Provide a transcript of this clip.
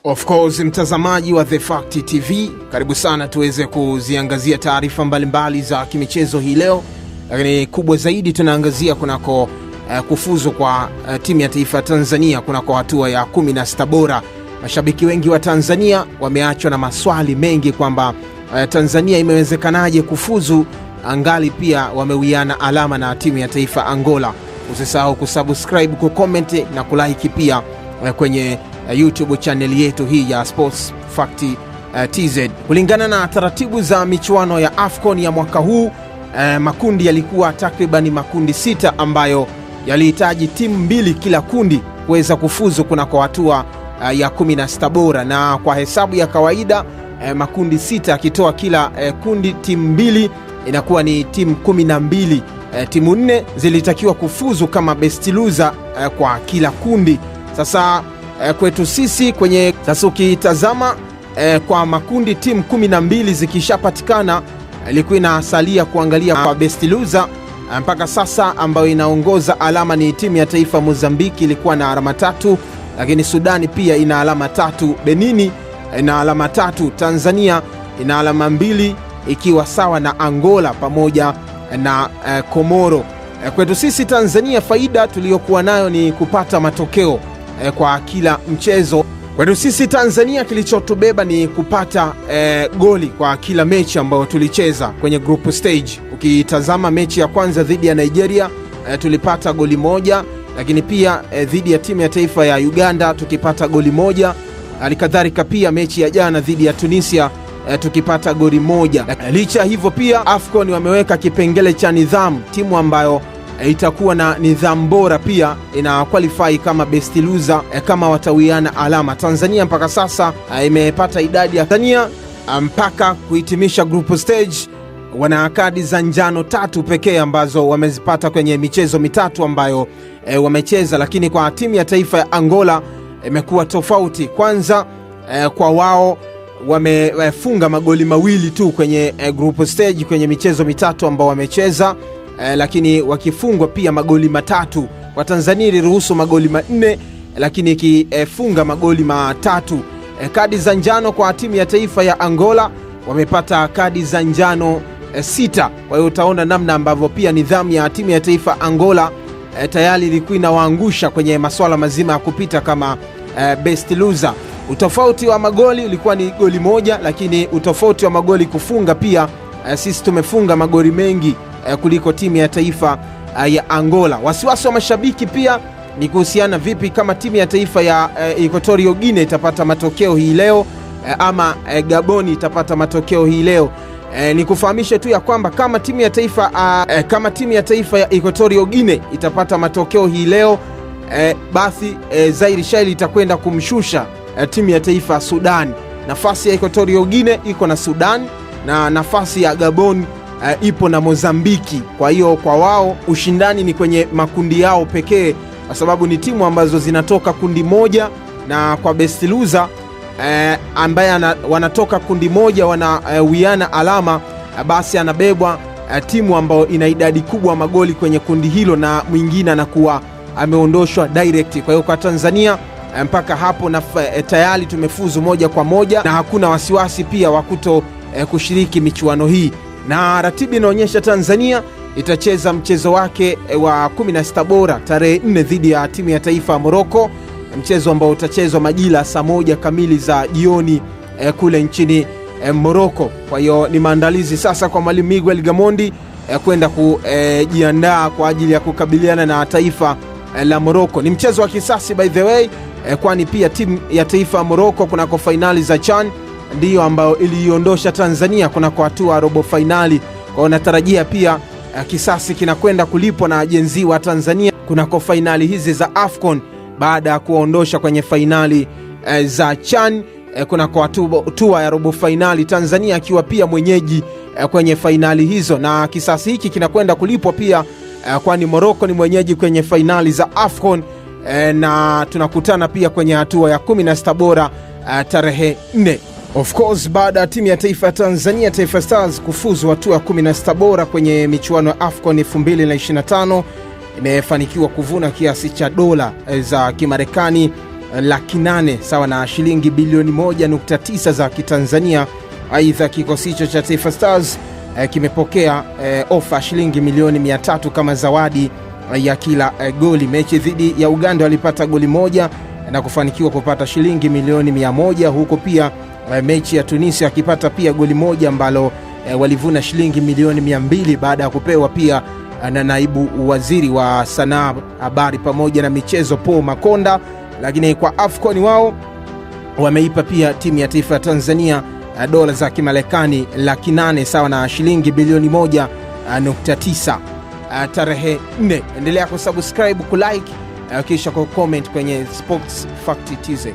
Of course, mtazamaji wa The Fact TV, karibu sana tuweze kuziangazia taarifa mbalimbali za kimichezo hii leo. Lakini kubwa zaidi tunaangazia kunako kufuzu kwa timu ya taifa ya Tanzania kunako hatua ya 16 bora. Mashabiki wengi wa Tanzania wameachwa na maswali mengi kwamba Tanzania imewezekanaje kufuzu, angali pia wamewiana alama na timu ya taifa Angola. Usisahau kusubscribe, kucomment na kulike pia kwenye YouTube channel yetu hii ya Sports Fact TZ. Kulingana na taratibu za michuano ya AFCON ya mwaka huu, makundi yalikuwa takriban makundi 6 ambayo yalihitaji timu 2 kila kundi kuweza kufuzu kunako hatua ya 16 bora, na kwa hesabu ya kawaida makundi 6 akitoa kila kundi timu 2 inakuwa ni timu 12. Timu 4 zilitakiwa kufuzu kama best loser kwa kila kundi. Sasa kwetu sisi kwenye sasa ukitazama kwa makundi timu 12 zikishapatikana, ilikuwa inasalia kuangalia kwa best loser. Mpaka sasa ambayo inaongoza alama ni timu ya taifa Mozambiki, ilikuwa na alama 3, lakini Sudani pia ina alama 3, Benini ina alama 3, Tanzania ina alama 2 ikiwa sawa na Angola pamoja na Komoro. Kwetu sisi Tanzania, faida tuliyokuwa nayo ni kupata matokeo kwa kila mchezo. Kwetu sisi Tanzania, kilichotubeba ni kupata goli kwa kila mechi ambayo tulicheza kwenye group stage. Ukitazama mechi ya kwanza dhidi ya Nigeria tulipata goli 1, lakini pia dhidi ya timu ya taifa ya Uganda tukipata goli 1. Halikadhalika pia mechi ya jana dhidi ya Tunisia tukipata goli 1. Licha hivyo pia AFCON wameweka kipengele cha nidhamu. Timu ambayo itakuwa na nidhamu bora pia ina qualify kama best loser kama watawiana alama. Tanzania mpaka sasa imepata idadi ya Tanzania mpaka kuhitimisha group stage wana kadi za njano 3 pekee ambazo wamezipata kwenye michezo 3 ambayo wamecheza. Lakini kwa timu ya taifa ya Angola imekuwa tofauti. Kwanza kwa wao wamefunga magoli 2 tu kwenye group stage kwenye michezo 3 ambao wamecheza, lakini wakifungwa pia magoli 3. Kwa Tanzania iliruhusu magoli 4 lakini ikifunga magoli 3. Kadi za njano kwa timu ya taifa ya Angola wamepata kadi za njano 6. Kwa hiyo utaona namna ambavyo pia nidhamu ya timu ya taifa Angola tayari ilikuwa inawaangusha kwenye masuala mazima ya kupita kama best loser. Utofauti wa magoli ulikuwa ni goli 1, lakini utofauti wa magoli kufunga pia sisi tumefunga magoli mengi kuliko timu ya taifa ya Angola. Wasiwasi wa mashabiki pia ni kuhusiana vipi kama timu ya taifa ya Equatorial Guinea itapata matokeo hii leo ama Gaboni itapata matokeo hii leo. Ni kufahamisha tu ya kwamba kama timu ya taifa ya Equatorial Guinea itapata matokeo hii leo, basi Zaire Shaili itakwenda kumshusha timu ya taifa Sudan. Nafasi ya Equatorial Guinea iko na Sudan na nafasi ya Gabon ipo na Mozambiki. Kwa hiyo kwa wao ushindani ni kwenye makundi yao pekee, kwa sababu ni timu ambazo zinatoka kundi moja, na kwa best loser ambaye wanatoka kundi moja wanawiana alama, basi anabebwa timu ambayo ina idadi kubwa magoli kwenye kundi hilo, na mwingine anakuwa ameondoshwa direct. Kwa hiyo kwa Tanzania mpaka hapo na tayari tumefuzu moja kwa moja na hakuna wasiwasi pia wa kuto kushiriki michuano hii. Na ratibu inaonyesha Tanzania itacheza mchezo wake wa 16 bora tarehe 4 dhidi ya timu ya taifa Morocco, mchezo ambao utachezwa majira saa 1 kamili za jioni kule nchini Morocco. Kwa hiyo ni maandalizi sasa kwa mwalimu Miguel Gamondi kwenda kujiandaa kwa ajili ya kukabiliana na taifa la Morocco. Ni mchezo wa kisasi by the way, kwani pia timu ya taifa Morocco kunako finali za CHAN ndiyo ambayo iliondosha Tanzania kunako hatua robo finali. Kwa natarajia pia kisasi kinakwenda kulipwa na jenzi wa Tanzania kunako finali hizi za AFCON baada ya kuondosha kwenye finali za CHAN kunako hatua ya robo finali, Tanzania akiwa pia mwenyeji kwenye finali hizo, na kisasi hiki kinakwenda kulipwa pia kwani Morocco ni mwenyeji kwenye finali za AFCON, na tunakutana pia kwenye hatua ya 16 bora tarehe 4. Of course, baada ya timu ya taifa ya Tanzania Taifa Stars kufuzu hatua ya 16 bora kwenye michuano ya AFCON 2025, imefanikiwa kuvuna kiasi cha dola za Kimarekani 800,000 sawa na shilingi bilioni 1.9 za Kitanzania. Aidha, kikosi hicho cha Taifa Stars kimepokea ofa shilingi milioni 300 kama zawadi ya kila goli. Mechi dhidi ya Uganda walipata goli moja na kufanikiwa kupata shilingi milioni 100, huko pia mechi ya Tunisia akipata pia goli moja ambalo walivuna shilingi milioni 200 baada ya kupewa pia na naibu waziri wa sanaa, habari pamoja na michezo Paul Makonda. Lakini kwa AFCON wao wameipa pia timu ya taifa ya Tanzania dola za Kimarekani 800,000 sawa na shilingi bilioni 1.9 tarehe 4. Endelea kusubscribe, kulike kisha kucomment kwenye Sports Fact TZ.